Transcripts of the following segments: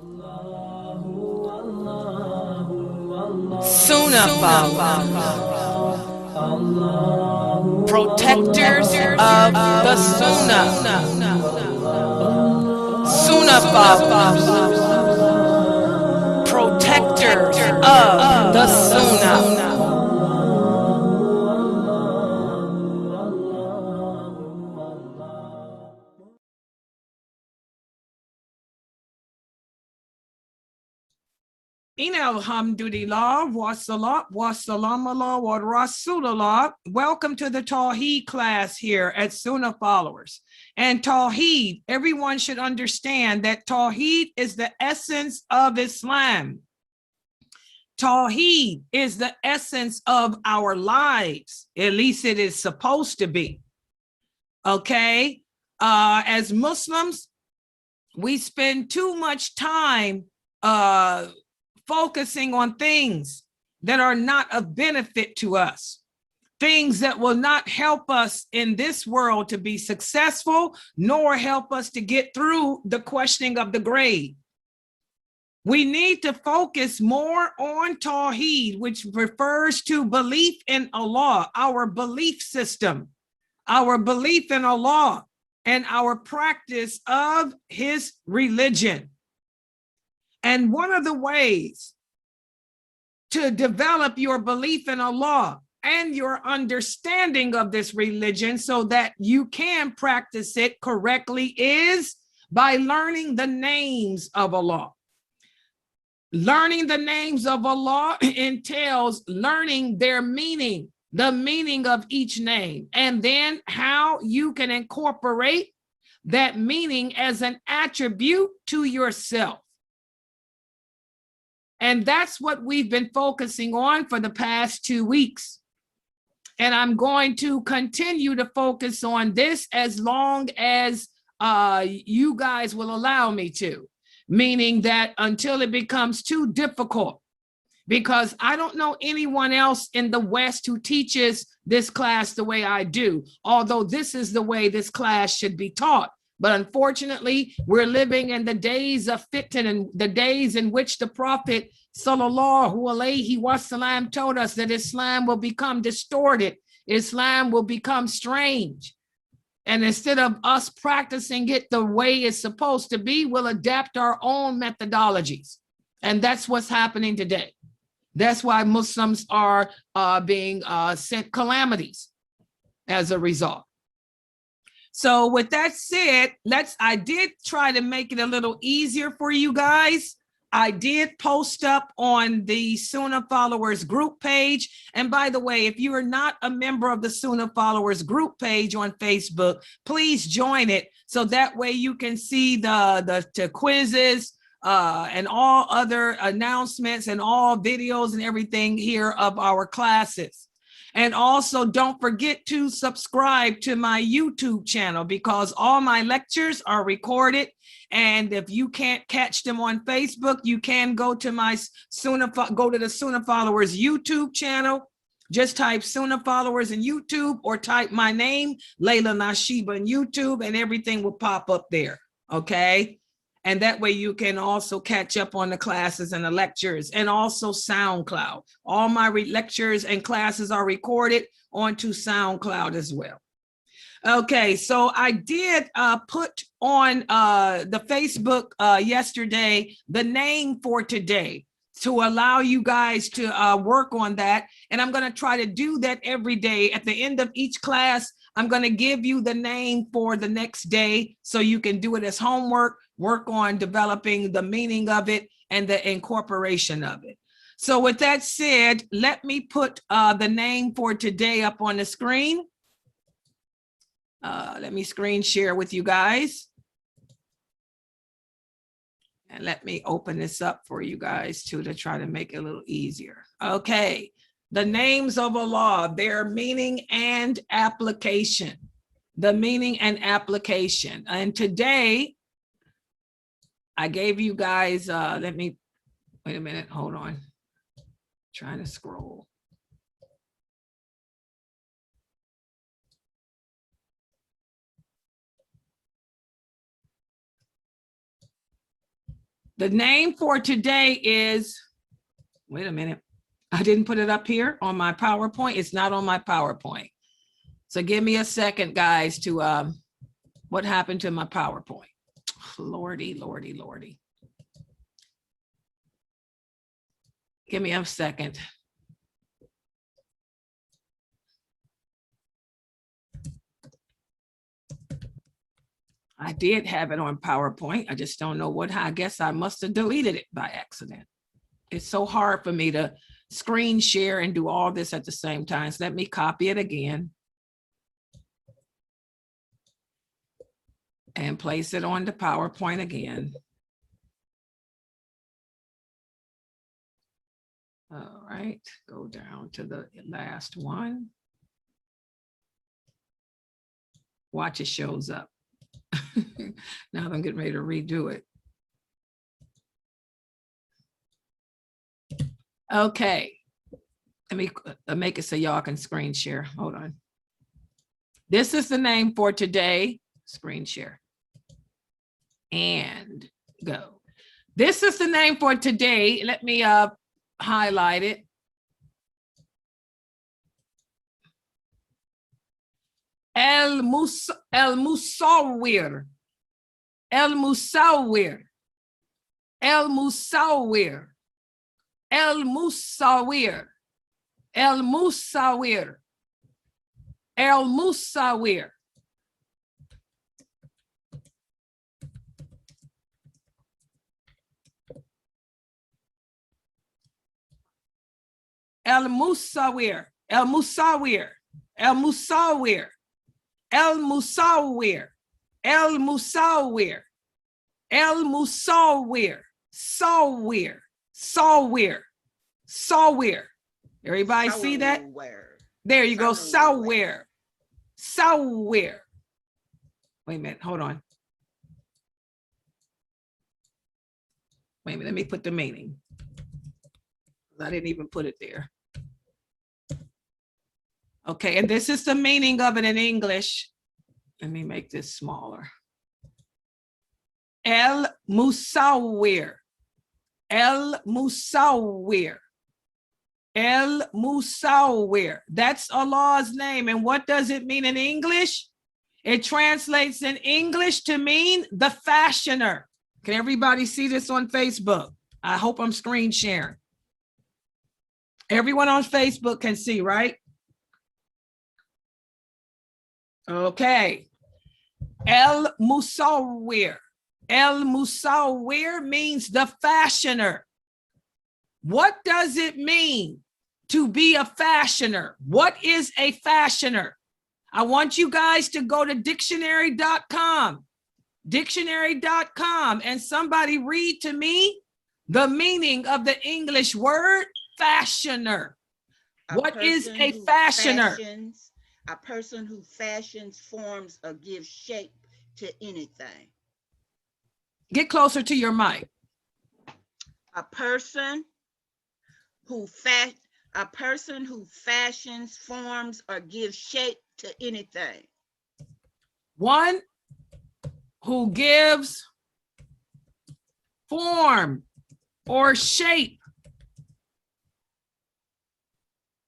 Sunnahfollowers, protectors of the Sunnah. Sunnahfollowers, protectors of the Sunnah. Alhamdulillah, wassalam Allah, wa Rasulullah. Welcome to the Tawheed class here at Sunnahfollowers. And Tawheed, everyone should understand that Tawheed is the essence of Islam. Tawheed is the essence of our lives. At least it is supposed to be. Okay? As Muslims, we spend too much time focusing on things that are not of benefit to us, things that will not help us in this world to be successful, nor help us to get through the questioning of the grave. We need to focus more on Tawheed, which refers to belief in Allah, our belief system, our belief in Allah, and our practice of His religion. And one of the ways to develop your belief in Allah and your understanding of this religion so that you can practice it correctly is by learning the names of Allah. Learning the names of Allah entails learning their meaning, the meaning of each name, and then how you can incorporate that meaning as an attribute to yourself. And that's what we've been focusing on for the past 2 weeks. And I'm going to continue to focus on this as long as you guys will allow me to, meaning that until it becomes too difficult, because I don't know anyone else in the West who teaches this class the way I do, although this is the way this class should be taught. But unfortunately, we're living in the days of fitna, and the days in which the Prophet sallallahu alaihi wasallam told us that Islam will become distorted. Islam will become strange. And instead of us practicing it the way it's supposed to be, we'll adapt our own methodologies. And that's what's happening today. That's why Muslims are being sent calamities as a result. So with that said, I did try to make it a little easier for you guys. I did post up on the Sunnahfollowers group page. And by the way, if you are not a member of the Sunnahfollowers group page on Facebook, please join it. So that way you can see the quizzes and all other announcements and all videos and everything here of our classes. And also don't forget to subscribe to my YouTube channel because all my lectures are recorded. And if you can't catch them on Facebook, you can go to the Sunnahfollowers YouTube channel. Just type Sunnahfollowers in YouTube or type my name, Layla Nashiba, in YouTube, and everything will pop up there. Okay. And that way you can also catch up on the classes and the lectures, and also SoundCloud. All my lectures and classes are recorded onto SoundCloud as well. Okay, so I did put on the Facebook yesterday the name for today to allow you guys to work on that. And I'm going to try to do that every day. At the end of each class, I'm going to give you the name for the next day so you can do it as homework, work on developing the meaning of it and the incorporation of it. So with that said, let me put the name for today up on the screen. Let me screen share with you guys. And let me open this up for you guys too to try to make it a little easier. Okay, the names of Allah, their meaning and application. The meaning and application. And today, I gave you guys, let me, wait a minute, hold on. Trying to scroll. The name for today is, wait a minute. I didn't put it up here on my PowerPoint. It's not on my PowerPoint. So give me a second, guys, to what happened to my PowerPoint? Lordy, lordy, lordy. Give me a second. I did have it on PowerPoint. I just don't know what, I guess I must have deleted it by accident. It's so hard for me to screen share and do all this at the same time. So let me copy it again and place it on the PowerPoint again. All right, go down to the last one. Watch, it shows up. Now I'm getting ready to redo it. Okay, let me make it so y'all can screen share. Hold on. This is the name for today. Screen share. And go. This is the name for today. Let me highlight it. AlMusawwir. AlMusawwir. AlMusawwir. AlMusawwir. AlMusawwir. AlMusawwir. AlMusawwir. AlMusawwir. AlMusawwir. AlMusawwir. AlMusawwir. AlMusawwir. Sawwir. Sawwir. Sawwir. Everybody see that? There you go. Sawwir. Sawwir. Wait a minute. Hold on. Wait a minute. Let me put the meaning. I didn't even put it there. Okay, and this is the meaning of it in English. Let me make this smaller. AlMusawwir. AlMusawwir. AlMusawwir. That's Allah's name. And what does it mean in English? It translates in English to mean the fashioner. Can everybody see this on Facebook? I hope I'm screen sharing. Everyone on Facebook can see, right? Okay. AlMusawwir. AlMusawwir means the fashioner. What does it mean to be a fashioner? What is a fashioner? I want you guys to go to dictionary.com. Dictionary.com, and somebody read to me the meaning of the English word fashioner. What is a fashioner? A person who fashions, forms, or gives shape to anything. Get closer to your mic. A person who fashions, forms, or gives shape to anything. One who gives form or shape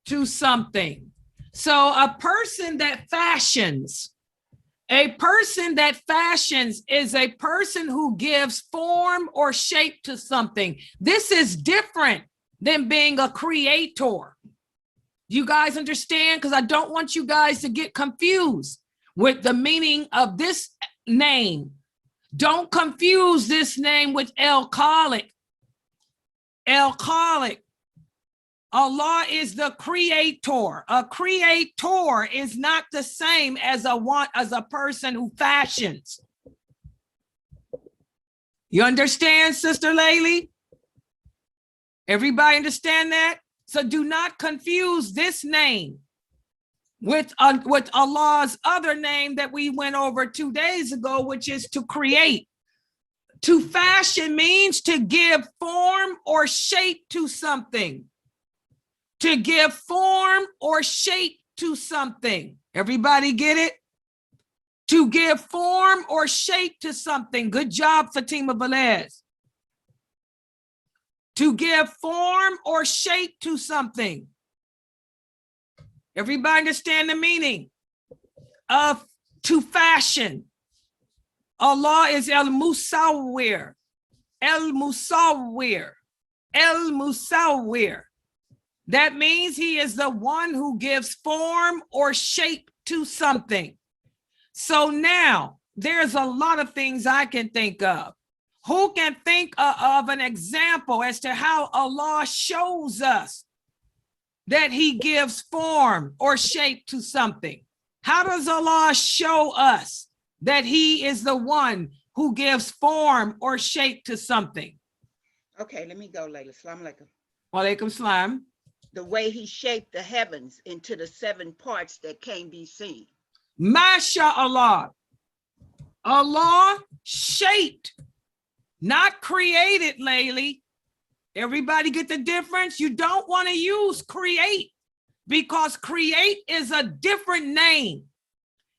to something. So a person that fashions is a person who gives form or shape to something. This is different than being a creator. You guys understand? Because I don't want you guys to get confused with the meaning of this name. Don't confuse this name with El-Khaliq. El-Khaliq. Allah is the creator. A creator is not the same as a person who fashions. You understand, Sister Laylee? Everybody understand that? So do not confuse this name with Allah's other name that we went over 2 days ago, which is to create. To fashion means to give form or shape to something. To give form or shape to something. Everybody get it? To give form or shape to something. Good job, Fatima Velez. To give form or shape to something. Everybody understand the meaning of to fashion. Allah is AlMusawwir. AlMusawwir. AlMusawwir. That means he is the one who gives form or shape to something. So now there's a lot of things I can think of. Who can think of an example as to how Allah shows us that he gives form or shape to something? How does Allah show us that he is the one who gives form or shape to something? Okay, let me go, Layla. Assalamu alaikum. Wa alaikum salam. The way he shaped the heavens into the 7 parts that can't be seen. MashaAllah. Allah shaped, not created, Layli. Everybody get the difference? You don't want to use create because create is a different name.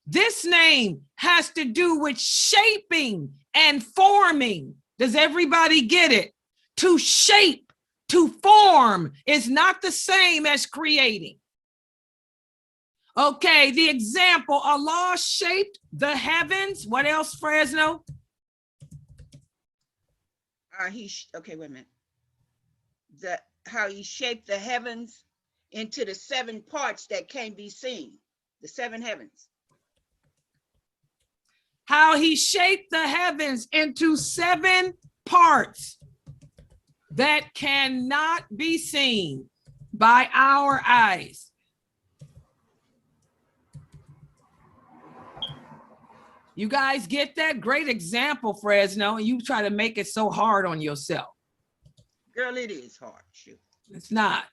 This name has to do with shaping and forming. Does everybody get it? To shape, to form is not the same as creating. Okay, the example, Allah shaped the heavens. What else, Fresno? Okay, wait a minute. How he shaped the heavens into the 7 parts that can't be seen. The 7 heavens. How he shaped the heavens into 7 parts that cannot be seen by our eyes. You guys get that? Great example, Fresno, and you try to make it so hard on yourself. Girl, it is hard. Shoot. It's not.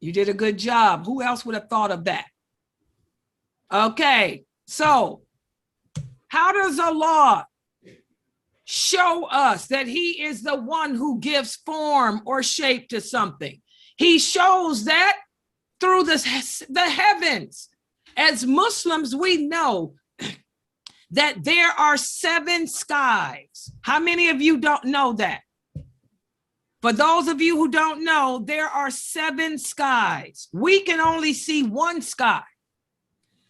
You did a good job. Who else would have thought of that? Okay, so how does Allah show us that he is the one who gives form or shape to something? He shows that through the heavens. As Muslims, we know that there are 7 skies. How many of you don't know that? For those of you who don't know, there are 7 skies. We can only see 1 sky,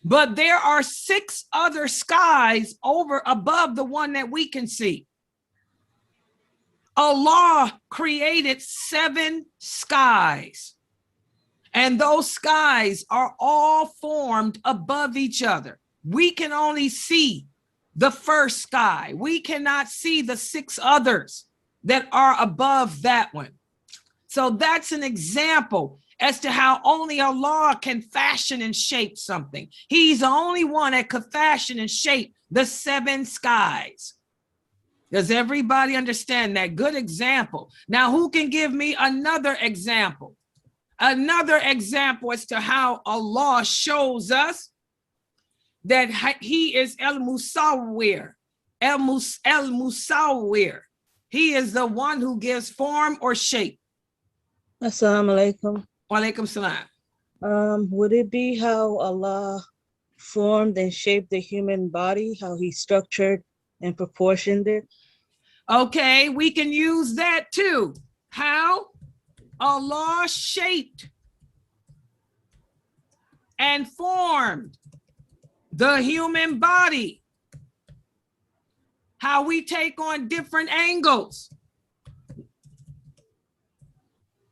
but there are 6 other skies above the one that we can see. Allah created 7 skies, and those skies are all formed above each other. We can only see the first sky. We cannot see the 6 others that are above that one. So that's an example as to how only Allah can fashion and shape something. He's the only one that could fashion and shape the 7 skies. Does everybody understand that? Good example. Now, who can give me another example? Another example as to how Allah shows us that he is AlMusawwir. AlMusawwir. He is the one who gives form or shape. Assalamu alaikum. Wa alaikum salam. Would it be how Allah formed and shaped the human body, how he structured and proportioned it? Okay, we can use that too. How Allah shaped and formed the human body. How we take on different angles.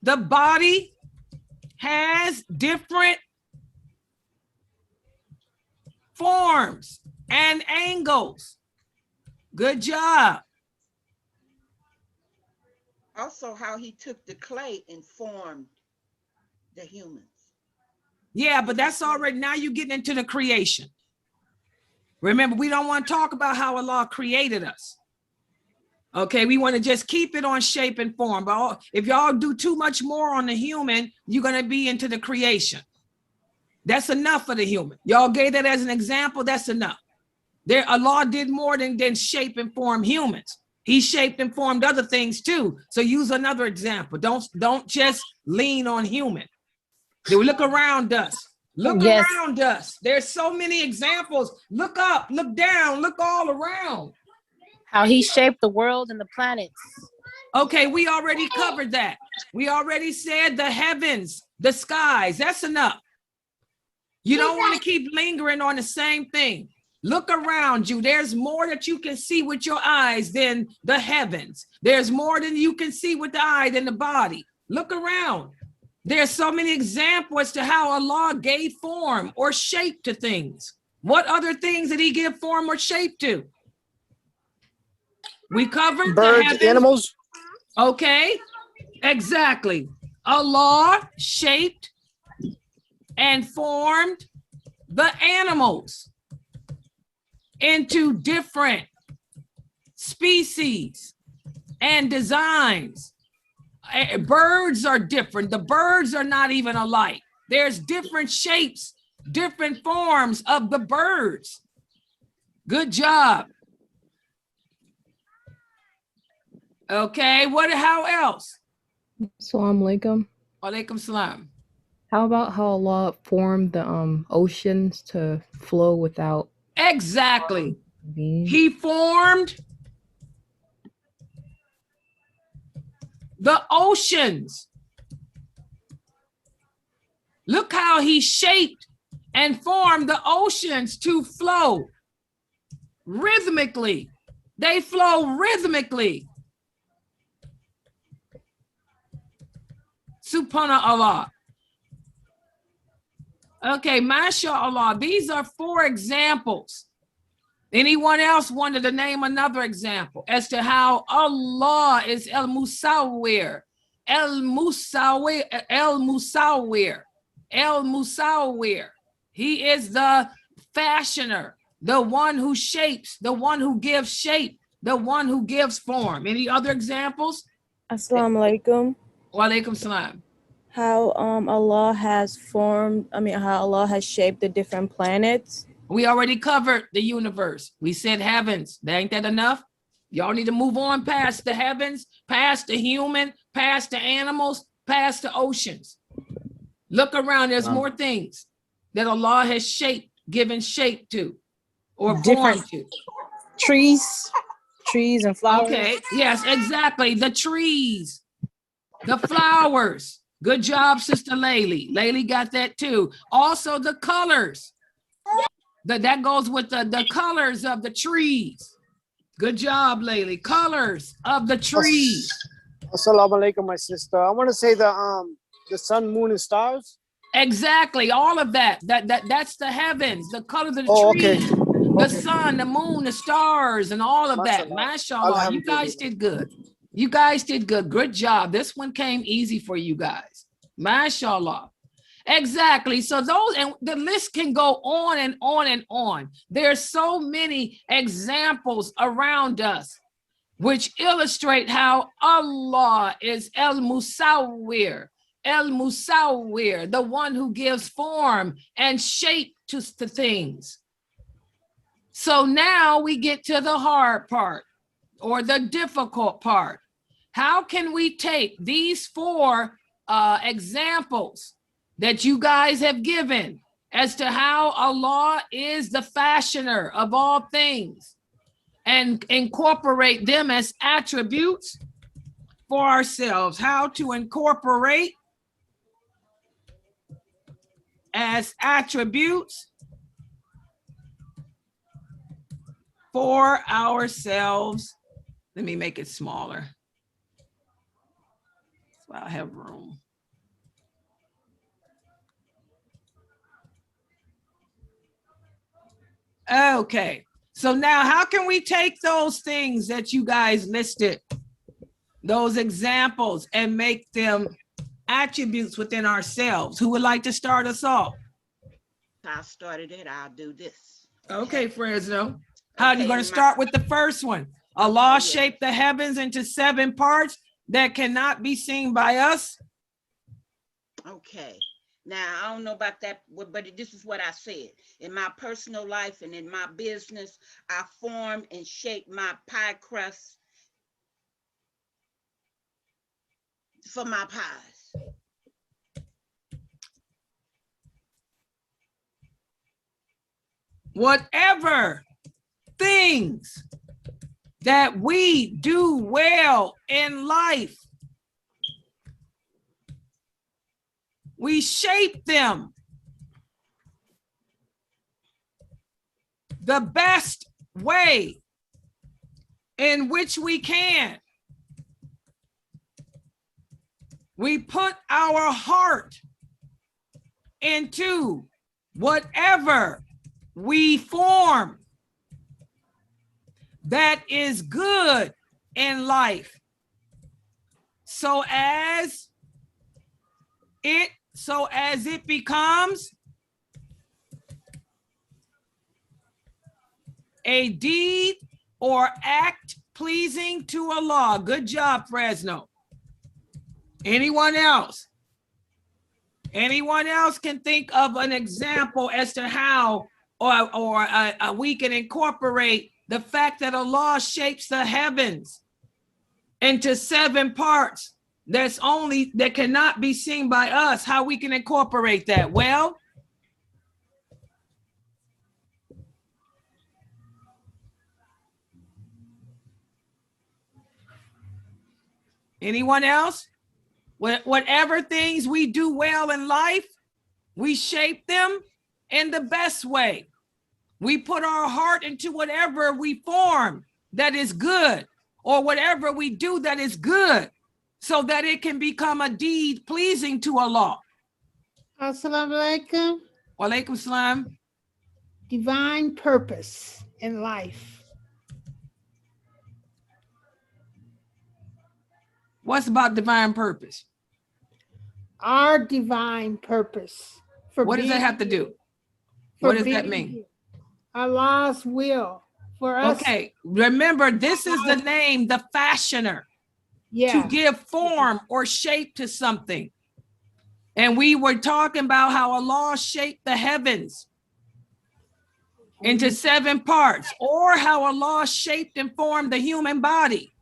The body has different forms and angles. Good job. Also, how he took the clay and formed the humans. Yeah, but that's already, now you're getting into the creation. Remember, we don't want to talk about how Allah created us. Okay, we want to just keep it on shape and form. But if y'all do too much more on the human, you're going to be into the creation. That's enough for the human. Y'all gave that as an example. That's enough. Allah did more than shape and form humans. He shaped and formed other things too. So use another example. Don't just lean on human. Look around us. Look around us. There's so many examples. Look up, look down, look all around. How he shaped the world and the planets. Okay, we already covered that. We already said the heavens, the skies. That's enough. You don't want to keep lingering on the same thing. Look around you. There's more that you can see with your eyes than the heavens. There's more than you can see with the eye than the body. Look around. There's so many examples as to how Allah gave form or shape to things. What other things did he give form or shape to? We covered birds, animals. Okay, exactly. Allah shaped and formed the animals into different species and designs. Birds are different. The birds are not even alike. There's different shapes, different forms of the birds. Good job. Okay, how else? Assalamu alaikum. Alaikum salam. How about how Allah formed the oceans to flow without Exactly. being? He formed the oceans. Look how he shaped and formed the oceans to flow rhythmically. They flow rhythmically. Subhanallah. Okay, mashallah. These are 4 examples. Anyone else wanted to name another example as to how Allah is AlMusawwir, AlMusawwir, AlMusawwir, AlMusawwir. He is the fashioner, the one who shapes, the one who gives shape, the one who gives form. Any other examples? Assalamu alaikum. Wa alaikum salam. How Allah has how Allah has shaped the different planets. We already covered the universe. We said heavens. Ain't that enough? Y'all need to move on past the heavens, past the human, past the animals, past the oceans. Look around. There's more things that Allah has shaped, given shape to, or formed to. Trees and flowers. Okay. Yes, exactly. The trees, the flowers. Good job, Sister Laylee. Laylee got that too. Also the colors. That goes with the colors of the trees. Good job, Laylee. Colors of the trees. Assalamu alaikum, my sister. I want to say the sun, moon, and stars. Exactly, all of that. That's the heavens, the colors of the trees, the sun, the moon, the stars, and all of that. Mashallah, you guys did good. You guys did good. Good job. This one came easy for you guys. Mashallah. Exactly. So those, and the list can go on and on and on. There's so many examples around us which illustrate how Allah is AlMusawwir, AlMusawwir, the one who gives form and shape to things. So now we get to the hard part or the difficult part. How can we take these 4 examples that you guys have given as to how Allah is the fashioner of all things and incorporate them as attributes for ourselves? How to incorporate as attributes for ourselves. Let me make it smaller so I'll have room. Okay, so now how can we take those things that you guys listed, those examples, and make them attributes within ourselves? Who would like to start us off? I started it, I'll do this. Okay, Fresno. How are you going to start with the first one? Allah shaped the heavens into 7 parts that cannot be seen by us. Okay. Now, I don't know about that, but this is what I said. In my personal life and in my business, I form and shape my pie crust for my pies. Whatever things that we do well in life, We shape them the best way in which we can. We put our heart into whatever we form that is good in life, so as it becomes a deed or act pleasing to Allah. Good job, Fresno. Anyone else? Anyone else can think of an example as to how we can incorporate the fact that Allah shapes the heavens into 7 parts that cannot be seen by us, how we can incorporate that? Well, anyone else? Whatever things we do well in life, we shape them in the best way. We put our heart into whatever we form that is good, or whatever we do that is good, so that it can become a deed pleasing to Allah. Assalamu alaikum. Wa alaikum salam. Divine purpose in life. What's about divine purpose? Our divine purpose. What does that have to do? What does that mean? Allah's will for us. Okay, remember, this is the name, the fashioner, to give form or shape to something. And we were talking about how Allah shaped the heavens into 7 parts, or how Allah shaped and formed the human body,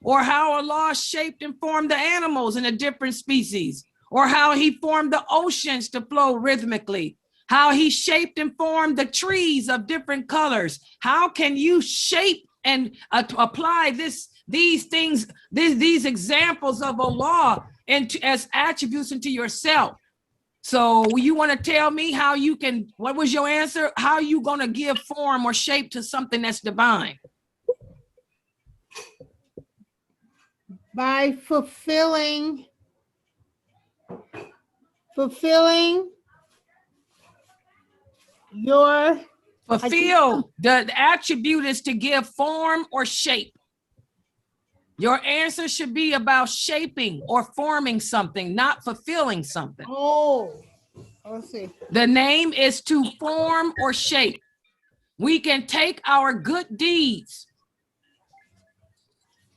or how Allah shaped and formed the animals in the different species, or how he formed the oceans to flow rhythmically, how he shaped and formed the trees of different colors. How can you shape and apply these things, these examples of Allah as attributes into yourself? So you want to tell me how you can, what was your answer? How are you going to give form or shape to something that's divine? By fulfilling your the attribute is to give form or shape. Your answer should be about shaping or forming something, not fulfilling something. Oh, let's see. The name is to form or shape. We can take our good deeds,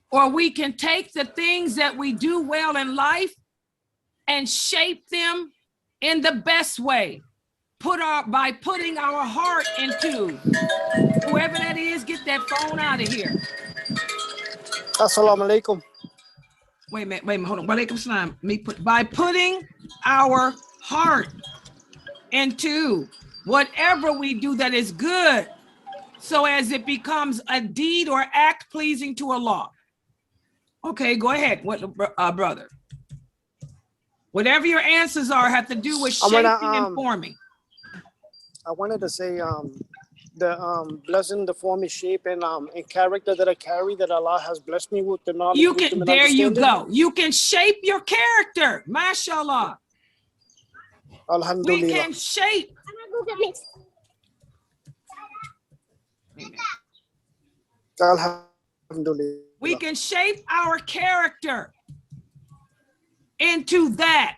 or we can take the things that we do well in life and shape them in the best way. By putting our heart into, whoever that is, get that phone out of here. Assalamu alaikum. Wait a minute, hold on. Walaikum salam. By putting our heart into whatever we do that is good, so as it becomes a deed or act pleasing to Allah. Okay, go ahead, brother. Whatever your answers are have to do with shaping and forming. I wanted to say the blessing, the form, and shape, and character that I carry, that Allah has blessed me with the knowledge. There you go. You can shape your character, mashallah. Alhamdulillah. We can shape. Alhamdulillah. We can shape our character into that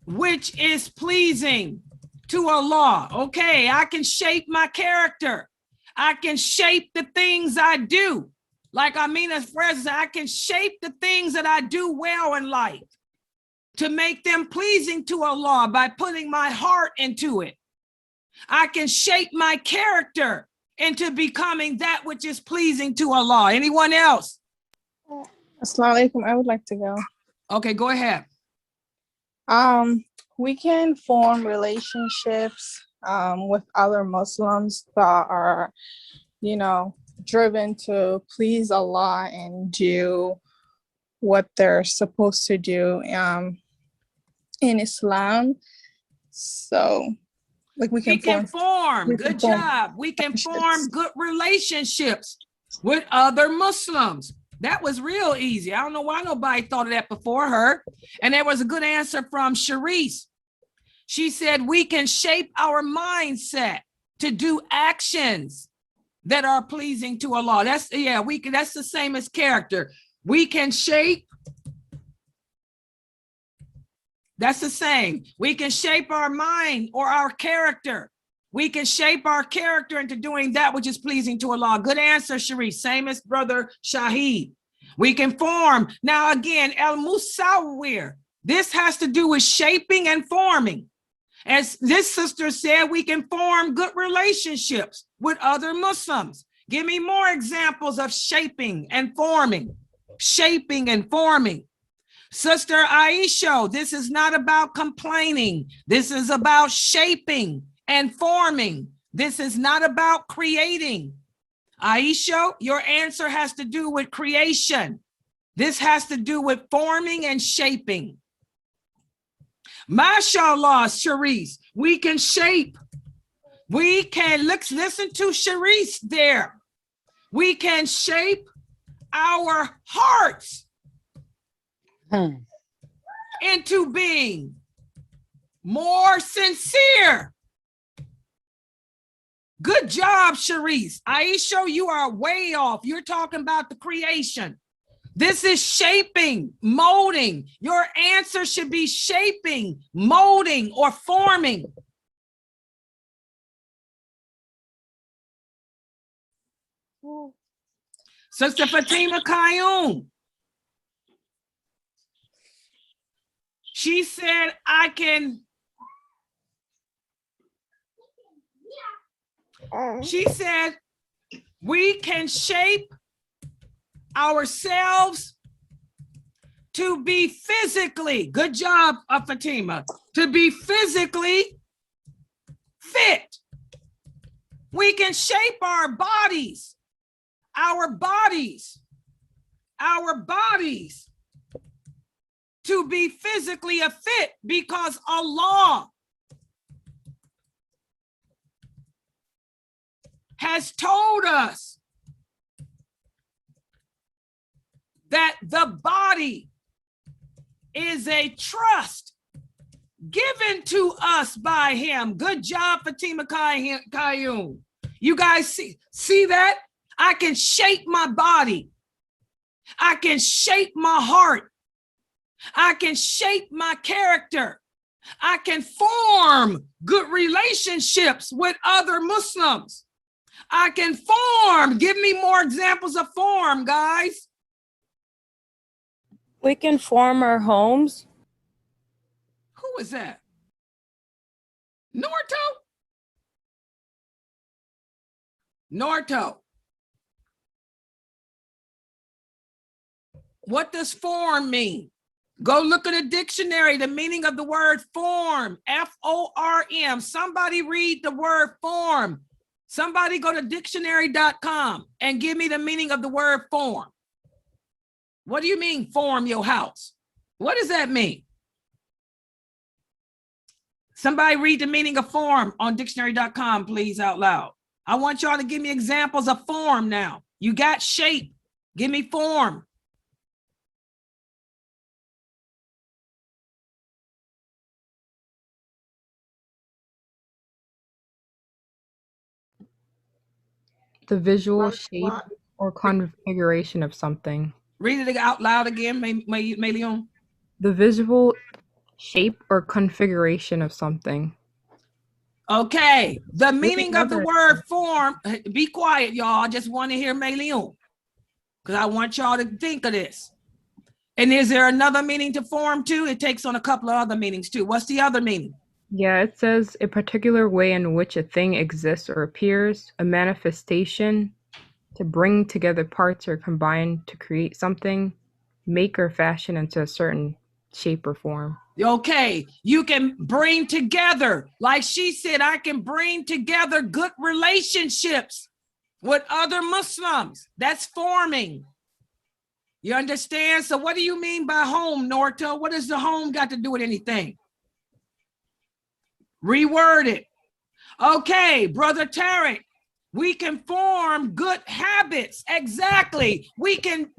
which is pleasing to Allah. Okay, I can shape my character. I can shape the things I do. Like Amina's president, I can shape the things that I do well in life to make them pleasing to Allah by putting my heart into it. I can shape my character into becoming that which is pleasing to Allah. Anyone else? Assalamu alaikum. I would like to go. Okay, go ahead. We can form relationships with other Muslims that are, driven to please Allah and do what they're supposed to do. in Islam. So like we We can can form, we can good form job. We can form relationships. good relationships with other Muslims. That was real easy. I don't know why nobody thought of that before her. And there was a good answer from Sharice. She said, we can shape our mindset to do actions that are pleasing to Allah. That's, yeah, we can, that's the same as character. We can shape, that's the same. We can shape our mind or our character. We can shape our character into doing that which is pleasing to Allah. Good answer, Sharice. Same as brother Shahid. We can form. Now again, AlMusawwir. This has to do with shaping and forming. As this sister said, we can form good relationships with other Muslims. Give me more examples of shaping and forming. Shaping and forming. Sister Aisha, this is not about complaining. This is about shaping and forming. This is not about creating. Aisha, your answer has to do with creation. This has to do with forming and shaping. MashaAllah, Sharice, we can shape. We can, listen to Sharice there. We can shape our hearts into being more sincere. Good job, Sharice. Aisha, you are way off. You're talking about the creation. This is shaping, molding. Your answer should be shaping, molding, or forming. Sister Fatima Qayyum. She said, I can. She said, we can shape ourselves to be physically, good job, Fatima, to be physically fit. We can shape our bodies to be physically fit because Allah has told us that the body is a trust given to us by him. Good job, Fatima Qayyum. You guys see that? I can shape my body. I can shape my heart. I can shape my character. I can form good relationships with other Muslims. I can form. Give me more examples of form, guys. We can form our homes. Who is that? Norto? Norto. What does form mean? Go look at a dictionary, the meaning of the word form, F-O-R-M. Somebody read the word form. Somebody go to dictionary.com and give me the meaning of the word form. What do you mean form your house? What does that mean? Somebody read the meaning of form on dictionary.com, please, out loud. I want y'all to give me examples of form now. You got shape. Give me form. The visual shape or configuration of something. Read it out loud again, Melion. The visual shape or configuration of something. Okay, the meaning of the word form, be quiet, y'all. I just want to hear Melion because I want y'all to think of this. And is there another meaning to form too? It takes on a couple of other meanings too. What's the other meaning? Yeah, it says a particular way in which a thing exists or appears, a manifestation, to bring together parts or combine to create something, make or fashion into a certain shape or form. Okay, you can bring together, like she said, I can bring together good relationships with other Muslims. That's forming. You understand? So what do you mean by home, Norto? What does the home got to do with anything? Reword it. Okay, Brother Tarek, we can form good habits. Exactly. We can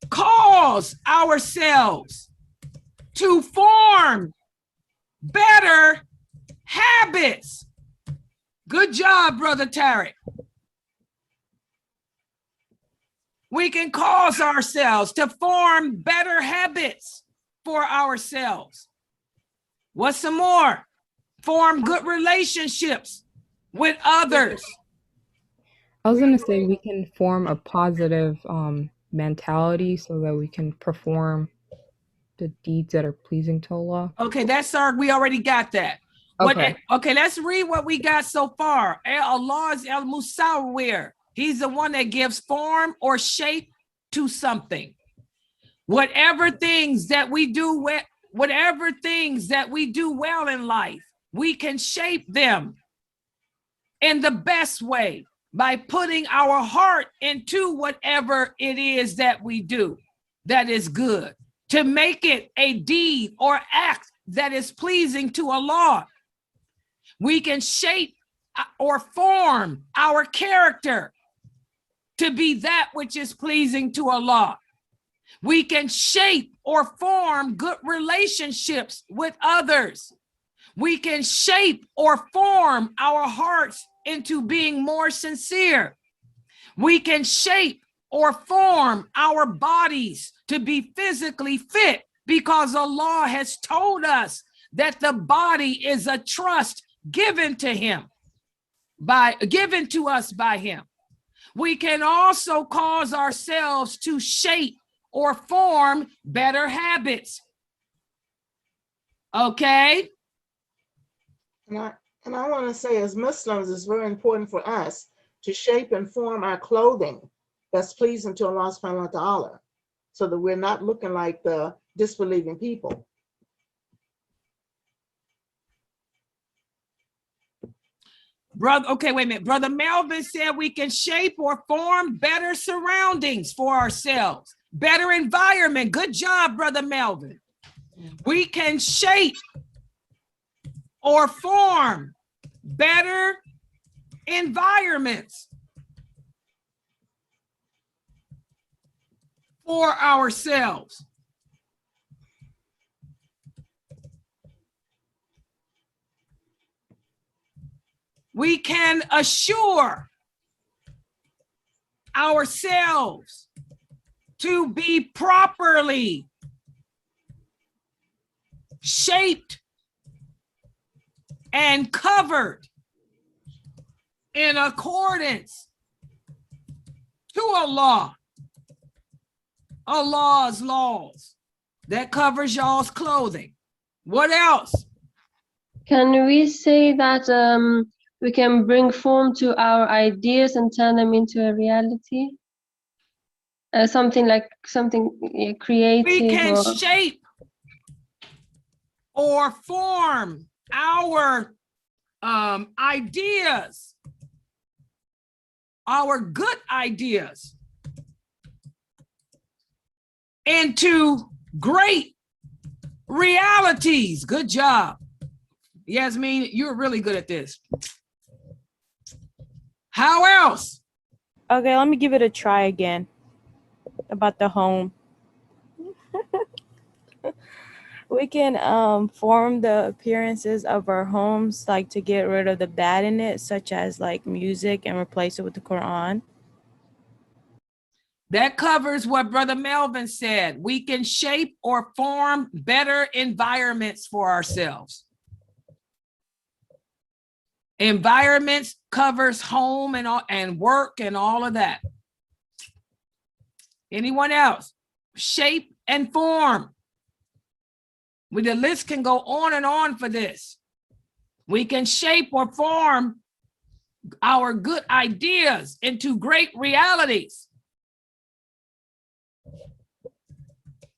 cause ourselves to form better habits. Good job, Brother Tarek. We can cause ourselves to form better habits for ourselves. What's some more? Form good relationships with others. I was going to say we can form a positive mentality so that we can perform the deeds that are pleasing to Allah. Okay, we already got that. Okay. Okay, let's read what we got so far. Allah is AlMusawwir. He's the one that gives form or shape to something. Whatever things that we do well in life, we can shape them in the best way by putting our heart into whatever it is that we do that is good, to make it a deed or act that is pleasing to Allah. We can shape or form our character to be that which is pleasing to Allah. We can shape or form good relationships with others. We can shape or form our hearts into being more sincere. We can shape or form our bodies to be physically fit because Allah has told us that the body is a trust given to us by Him. We can also cause ourselves to shape or form better habits. Okay? And I want to say, as Muslims, it's very important for us to shape and form our clothing that's pleasing to Allah subhanahu wa ta'ala, so that we're not looking like the disbelieving people. Brother, okay, wait a minute. Brother Melvin said we can shape or form better surroundings for ourselves, better environment. Good job, Brother Melvin. We can shape or form better environments for ourselves. We can assure ourselves to be properly shaped and covered in accordance to Allah's laws. That covers y'all's clothing. What else? Can we say that we can bring form to our ideas and turn them into a reality? Something creative. We can shape or form our ideas, our good ideas, into great realities. Good job. Yasmin, you're really good at this. How else? Okay, let me give it a try again about the home. We can form the appearances of our homes, like to get rid of the bad in it, such as like music, and replace it with the Quran. That covers what Brother Melvin said. We can shape or form better environments for ourselves. Environments covers home and work and all of that. Anyone else? Shape and form. The list can go on and on for this. We can shape or form our good ideas into great realities.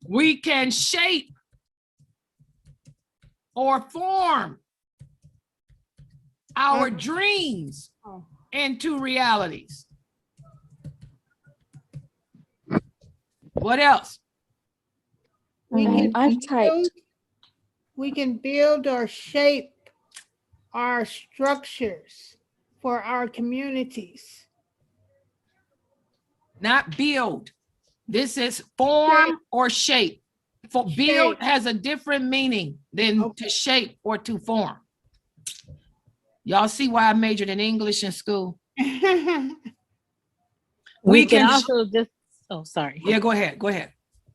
We can shape or form our dreams into realities. What else? We can I've typed. we can build or shape our structures for our communities. Not build. This is form or shape. For build has a different meaning than to shape or to form. Y'all see why I majored in English in school? We can also just, oh, sorry. Yeah, go ahead. Go ahead.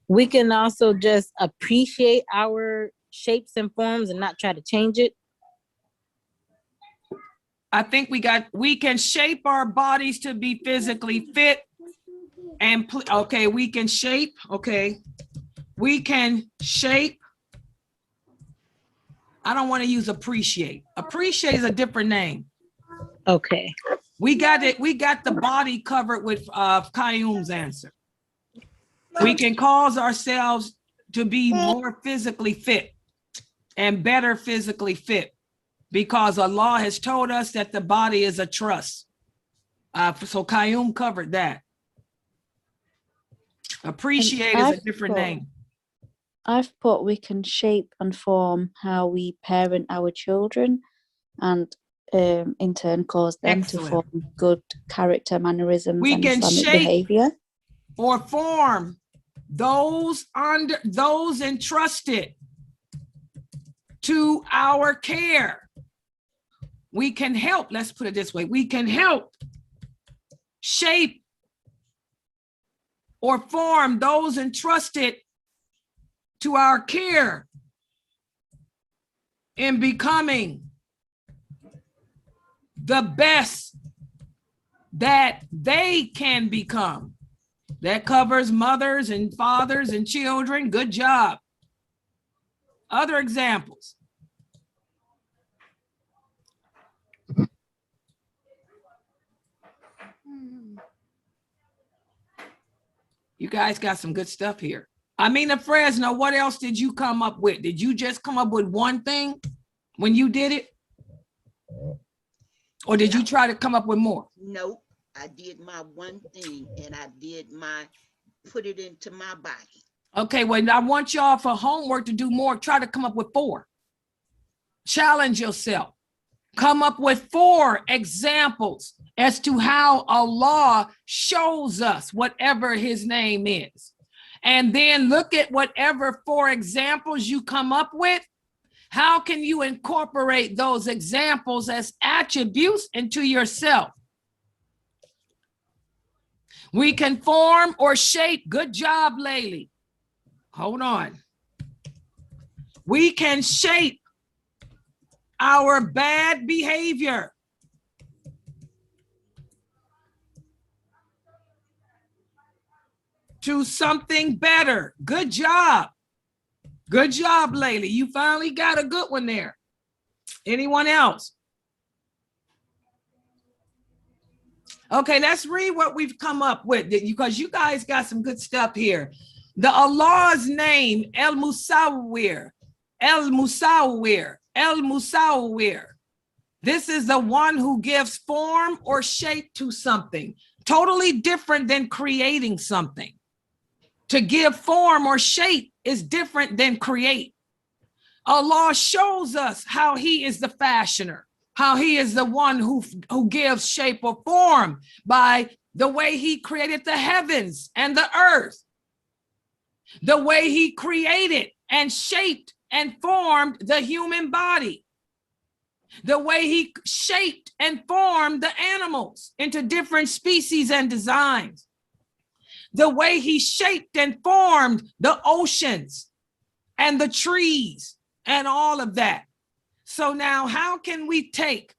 We can also just appreciate our shapes and forms and not try to change it. I think we can shape our bodies to be physically fit and, okay, we can shape, okay. We can shape. I don't want to use appreciate. Appreciate is a different name. Okay. We got it. We got the body covered with Qayyum's answer. We can cause ourselves to be more physically fit and better physically fit because Allah has told us that the body is a trust. So Qayyum covered that. Appreciate is a different name. I've put we can shape and form how we parent our children and in turn cause them to form good character, mannerisms, and Islamic behavior. Or form those entrusted to our care. We can help, let's put it this way, we can help shape or form those entrusted to our care in becoming the best that they can become. That covers mothers and fathers and children. Good job. Other examples. You guys got some good stuff here. Amina Fresno, what else did you come up with? Did you just come up with one thing when you did it? Or did you try to come up with more? Nope. I did my one thing and I put it into my body. Okay, well, I want y'all for homework to do more. Try to come up with 4. Challenge yourself. Come up with 4 examples as to how Allah shows us whatever his name is. And then look at whatever 4 examples you come up with. How can you incorporate those examples as attributes into yourself? We can form or shape. Good job, Layli. Hold on. We can shape our bad behavior. To something better. Good job. Good job, Layli. You finally got a good one there. Anyone else? Okay, let's read what we've come up with because you guys got some good stuff here. The Allah's name, AlMusawwir, AlMusawwir, AlMusawwir. This is the one who gives form or shape to something. Totally different than creating something. To give form or shape is different than create. Allah shows us how he is the fashioner, how he is the one who gives shape or form by the way he created the heavens and the earth, the way he created and shaped and formed the human body, the way he shaped and formed the animals into different species and designs, the way he shaped and formed the oceans and the trees and all of that. So now how can we take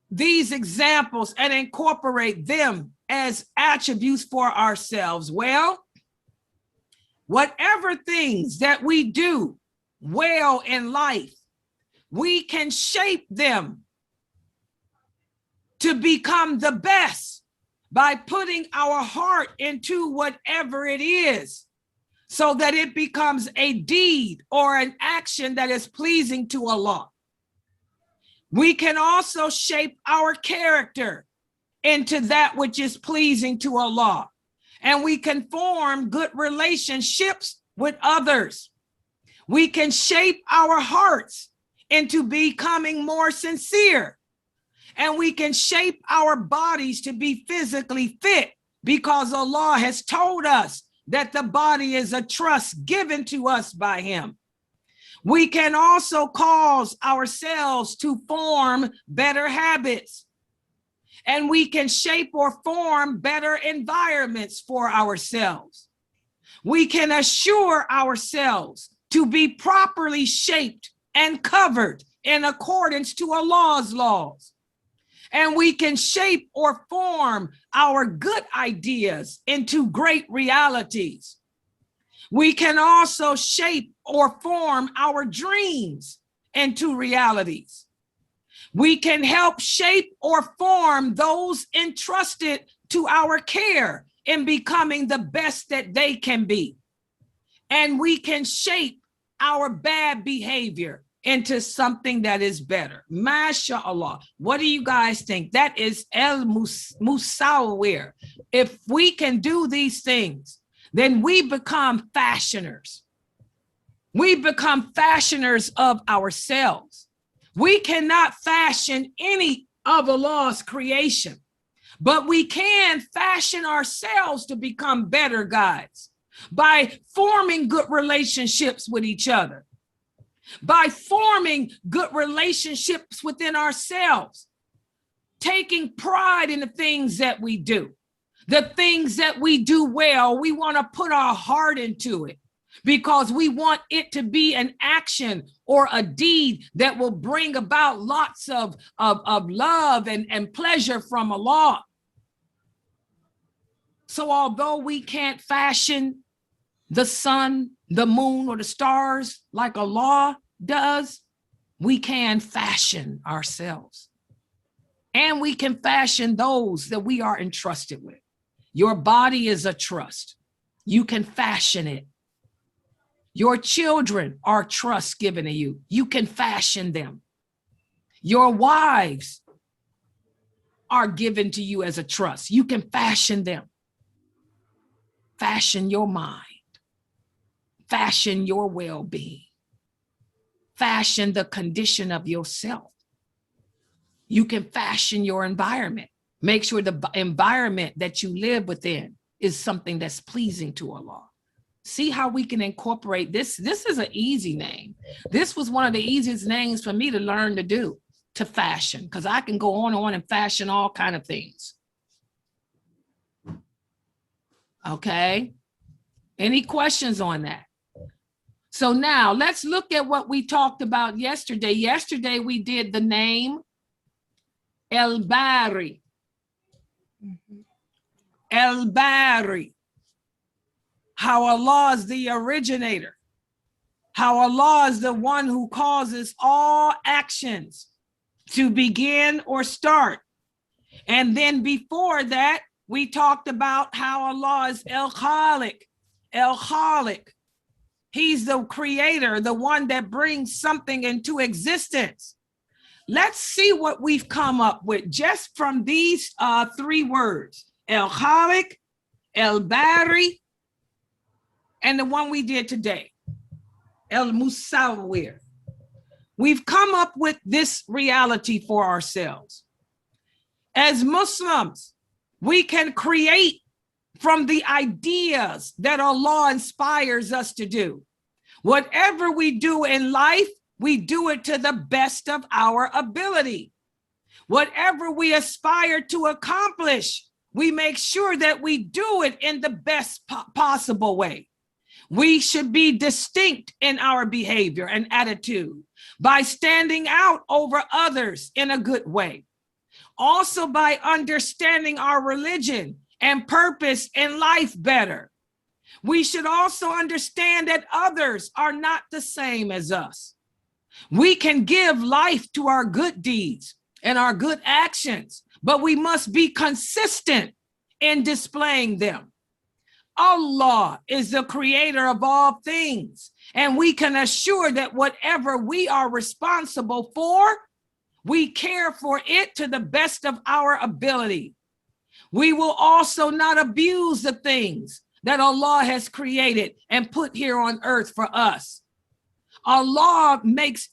these examples and incorporate them as attributes for ourselves? Well, whatever things that we do well in life, we can shape them to become the best by putting our heart into whatever it is, so that it becomes a deed or an action that is pleasing to Allah. We can also shape our character into that which is pleasing to Allah. And we can form good relationships with others. We can shape our hearts into becoming more sincere. And we can shape our bodies to be physically fit, because Allah has told us that the body is a trust given to us by Him. We can also cause ourselves to form better habits. And we can shape or form better environments for ourselves. We can assure ourselves to be properly shaped and covered in accordance to Allah's laws. And we can shape or form our good ideas into great realities. We can also shape or form our dreams into realities. We can help shape or form those entrusted to our care in becoming the best that they can be. And we can shape our bad behavior into something that is better. MashaAllah. What do you guys think? That is AlMusawwir. If we can do these things, then we become fashioners. We become fashioners of ourselves. We cannot fashion any of Allah's creation, but we can fashion ourselves to become better guides by forming good relationships with each other, by forming good relationships within ourselves, taking pride in the things that we do. The things that we do well, we want to put our heart into it because we want it to be an action or a deed that will bring about lots of love and pleasure from Allah. So although we can't fashion the sun, the moon, or the stars like Allah does, we can fashion ourselves. And we can fashion those that we are entrusted with. Your body is a trust. You can fashion it. Your children are trust given to you. You can fashion them. Your wives are given to you as a trust. You can fashion them. Fashion your mind. Fashion your well-being. Fashion the condition of yourself. You can fashion your environment. Make sure the environment that you live within is something that's pleasing to Allah. See how we can incorporate this. This is an easy name. This was one of the easiest names for me to learn to do, to fashion, because I can go on and fashion all kinds of things. Okay. Any questions on that? So now let's look at what we talked about yesterday. Yesterday we did the name El-Bari. El-Bari. How Allah is the originator. How Allah is the one who causes all actions to begin or start. And then before that, we talked about how Allah is El-Khaliq. El-Khaliq. He's the creator, the one that brings something into existence. Let's see what we've come up with just from these three words. El-Khaliq, El-Bari, and the one we did today, AlMusawwir. We've come up with this reality for ourselves. As Muslims, we can create from the ideas that Allah inspires us to do. Whatever we do in life, we do it to the best of our ability. Whatever we aspire to accomplish, we make sure that we do it in the best possible way. We should be distinct in our behavior and attitude by standing out over others in a good way. Also by understanding our religion and purpose in life better. We should also understand that others are not the same as us. We can give life to our good deeds and our good actions, but we must be consistent in displaying them. Allah is the creator of all things, and we can assure that whatever we are responsible for, we care for it to the best of our ability. We will also not abuse the things that Allah has created and put here on earth for us. Allah makes,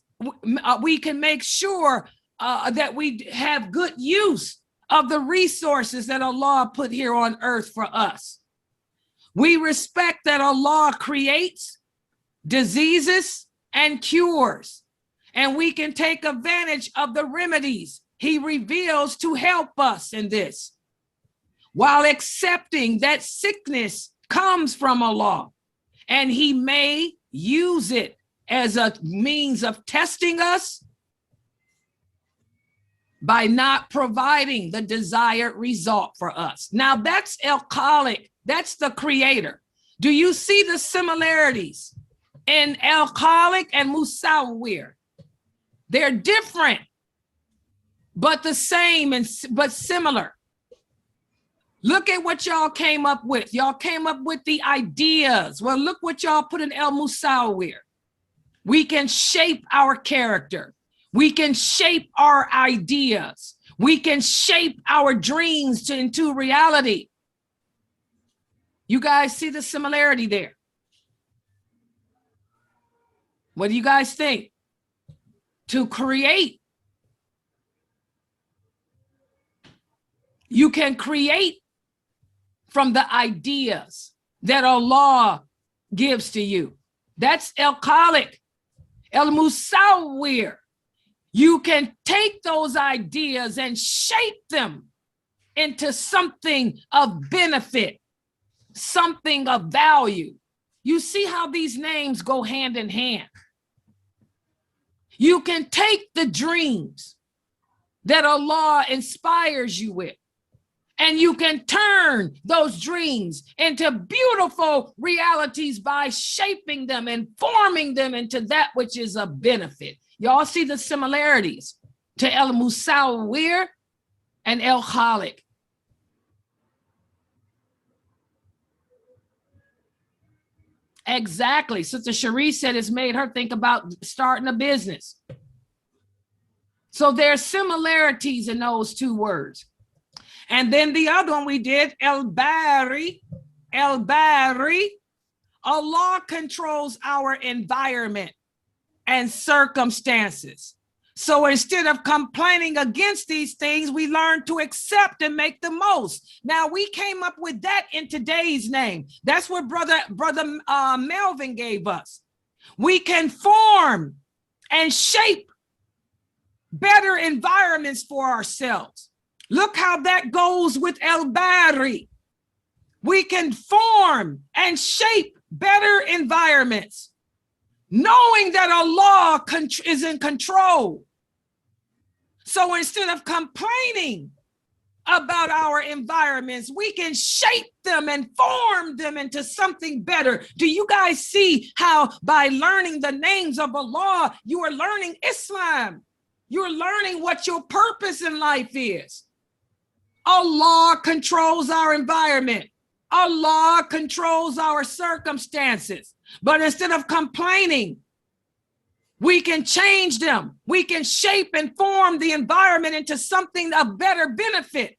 we can make sure that we have good use of the resources that Allah put here on earth for us. We respect that Allah creates diseases and cures, and we can take advantage of the remedies He reveals to help us in this, while accepting that sickness comes from Allah, and He may use it as a means of testing us by not providing the desired result for us. Now that's Al-Khaliq, that's the creator. Do you see the similarities in Al-Khaliq and Musawwir? They're different, but the same and but similar. Look at what y'all came up with. Y'all came up with the ideas. Well, look what y'all put in AlMusawwir. We can shape our character. We can shape our ideas. We can shape our dreams into reality. You guys see the similarity there? What do you guys think? To create, you can create from the ideas that Allah gives to you. That's Al-Khaliq. AlMusawwir. You can take those ideas and shape them into something of benefit, something of value. You see how these names go hand in hand. You can take the dreams that Allah inspires you with, and you can turn those dreams into beautiful realities by shaping them and forming them into that which is a benefit. Y'all see the similarities to AlMusawwir and Al-Khaliq. Exactly. Sister Cherie said it's made her think about starting a business. So there's similarities in those two words. And then the other one we did, Al-Bari. Al-Bari. Allah controls our environment and circumstances. So instead of complaining against these things, we learn to accept and make the most. Now we came up with that in today's name. That's what brother Melvin gave us. We can form and shape better environments for ourselves. Look how that goes with Al-Bari. We can form and shape better environments, knowing that Allah is in control. So instead of complaining about our environments, we can shape them and form them into something better. Do you guys see how by learning the names of Allah, you are learning Islam? You're learning what your purpose in life is. Allah controls our environment. Allah controls our circumstances. But instead of complaining, we can change them. We can shape and form the environment into something of better benefit.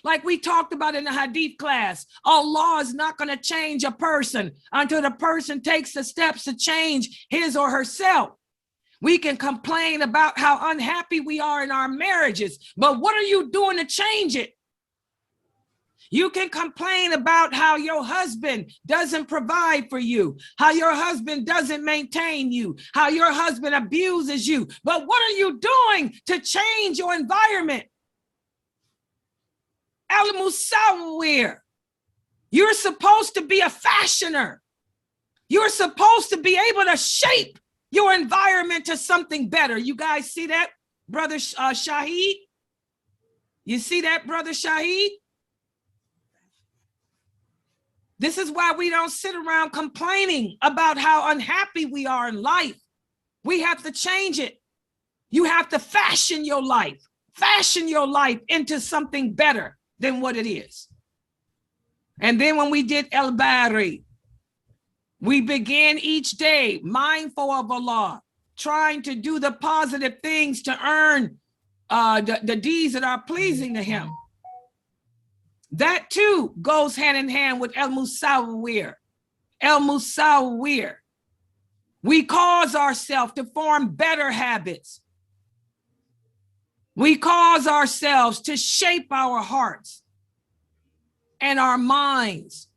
Like we talked about in the Hadith class, Allah is not going to change a person until the person takes the steps to change his or herself. We can complain about how unhappy we are in our marriages, but what are you doing to change it? You can complain about how your husband doesn't provide for you, how your husband doesn't maintain you, how your husband abuses you. But what are you doing to change your environment? AlMusawwir. You're supposed to be a fashioner. You're supposed to be able to shape your environment to something better. You guys see that, Brother Shahid? You see that, Brother Shahid? This is why we don't sit around complaining about how unhappy we are in life. We have to change it. You have to fashion your life into something better than what it is. And then when we did Al-Bari, we began each day mindful of Allah, trying to do the positive things to earn the deeds that are pleasing to Him. That too goes hand in hand with AlMusawwir. AlMusawwir. We cause ourselves to form better habits. We cause ourselves to shape our hearts and our minds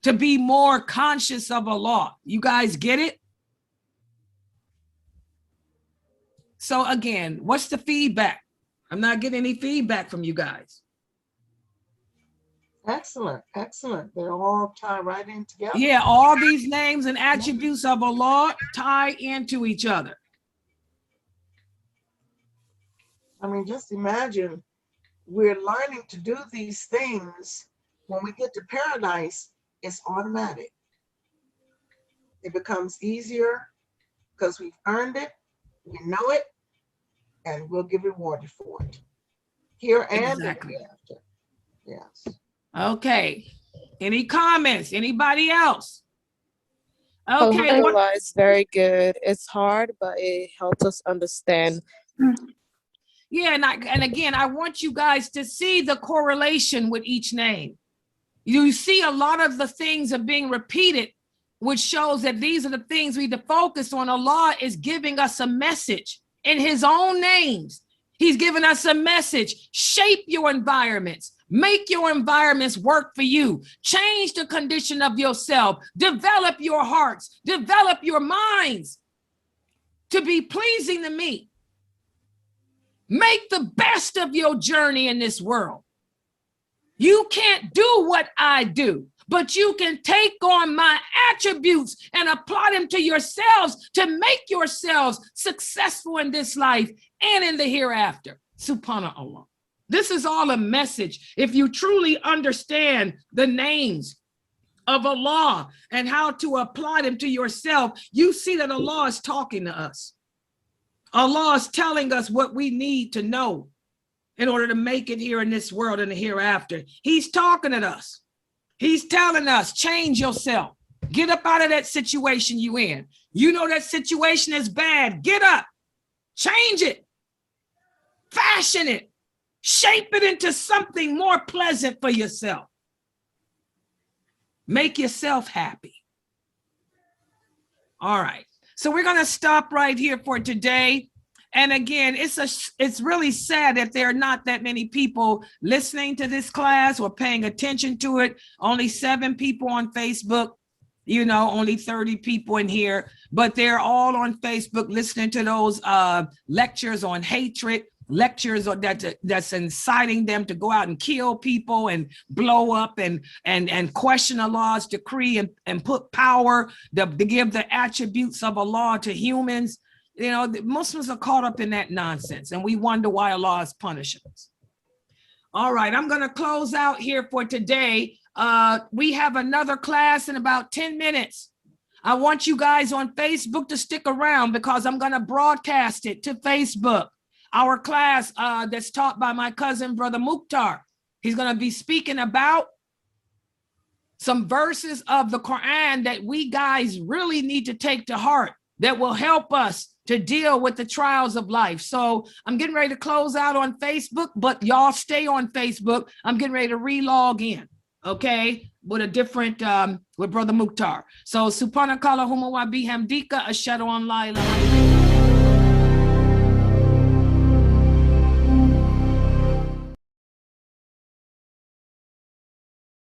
to be more conscious of Allah. You guys get it? So again, what's the feedback? I'm not getting any feedback from you guys. Excellent, excellent. They're all tied right in together. Yeah, all these names and attributes of Allah tie into each other. I mean, just imagine we're learning to do these things. When we get to paradise, it's automatic. It becomes easier because we've earned it, we know it, and we'll get rewarded for it. Here and Exactly. after. Yes. Okay. Any comments? Anybody else? Okay. Alhamdulillah, it's very good. It's hard, but it helps us understand. Yeah, and again, I want you guys to see the correlation with each name. You see a lot of the things are being repeated, which shows that these are the things we need to focus on. Allah is giving us a message in his own names. He's giving us a message. Shape your environments. Make your environments work for you. Change the condition of yourself. Develop your hearts. Develop your minds to be pleasing to me. Make the best of your journey in this world. You can't do what I do, but you can take on my attributes and apply them to yourselves to make yourselves successful in this life and in the hereafter. Subhanallah. This is all a message. If you truly understand the names of Allah and how to apply them to yourself, you see that Allah is talking to us. Allah is telling us what we need to know in order to make it here in this world and the hereafter. He's talking to us. He's telling us, change yourself. Get up out of that situation you in. You know that situation is bad. Get up. Change it. Fashion it. Shape it into something more pleasant for yourself. Make yourself happy. All right. So we're going to stop right here for today. And again, it's really sad that there are not that many people listening to this class or paying attention to it. Only 7 people on Facebook, you know, only 30 people in here, but they're all on Facebook listening to those lectures on hatred, lectures that's inciting them to go out and kill people and blow up and question Allah's decree and put power to give the attributes of Allah to humans. You know, the Muslims are caught up in that nonsense, and we wonder why Allah is punishing us. All right, I'm going to close out here for today. We have another class in about 10 minutes. I want you guys on Facebook to stick around because I'm going to broadcast it to Facebook. Our class that's taught by my cousin, Brother Mukhtar. He's going to be speaking about some verses of the Quran that we guys really need to take to heart that will help us to deal with the trials of life. So I'm getting ready to close out on Facebook, but y'all stay on Facebook. I'm getting ready to re-log in, okay, with a different, with Brother Mukhtar. So subhanakallahumma wa bihamdika ashhadu an la ilaha illa anta